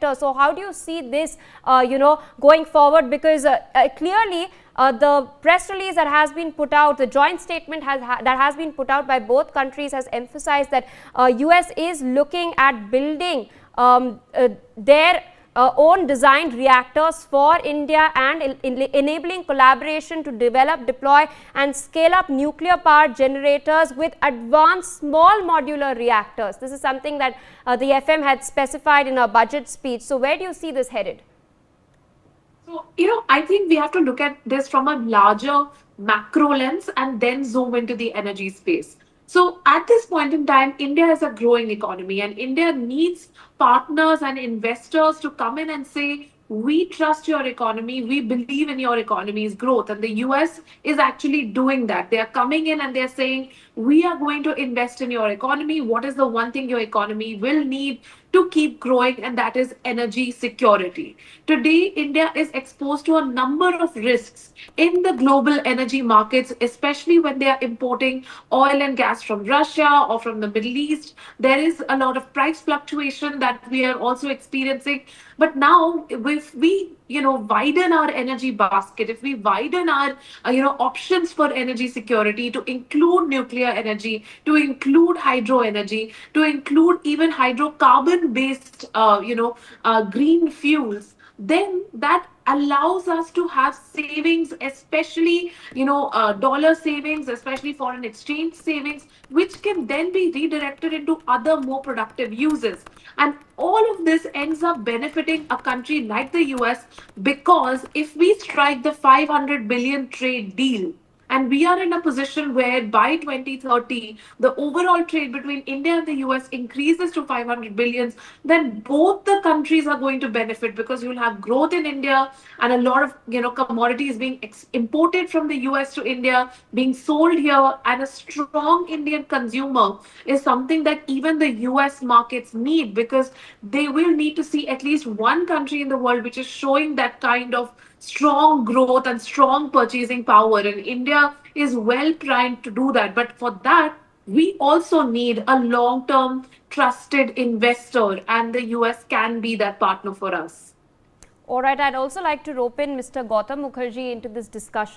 So how do you see this, going forward? Because clearly the press release that has been put out, the joint statement that has been put out by both countries has emphasized that US is looking at building their own designed reactors for India and enabling collaboration to develop, deploy and scale up nuclear power generators with advanced small modular reactors. This is something that the FM had specified in a budget speech. So where do you see this headed? So, I think we have to look at this from a larger macro lens and then zoom into the energy space. So, at this point in time, India is a growing economy, and India needs partners and investors to come in and say, we trust your economy, we believe in your economy's growth. And the US is actually doing that. They are coming in and they're saying, we are going to invest in your economy. What is the one thing your economy will need to keep growing? And that is energy security. Today, India is exposed to a number of risks in the global energy markets, especially when they are importing oil and gas from Russia or from the Middle East. There is a lot of price fluctuation that we are also experiencing. But now, if we widen our energy basket, if we widen our options for energy security to include nuclear energy, to include hydro energy, to include even hydrocarbon based green fuels, then that allows us to have savings, especially dollar savings, especially foreign exchange savings, which can then be redirected into other more productive uses. And all of this ends up benefiting a country like the US, because if we strike the 500 billion trade deal, and we are in a position where by 2030, the overall trade between India and the US increases to 500 billions, then both the countries are going to benefit, because you'll have growth in India and a lot of commodities being imported from the US to India, being sold here, and a strong Indian consumer is something that even the US markets need, because they will need to see at least one country in the world which is showing that kind of strong growth and strong purchasing power. And India is well primed to do that. But for that, we also need a long term trusted investor, and the US can be that partner for us. All right, I'd also like to rope in Mr. Gautam Mukherjee into this discussion.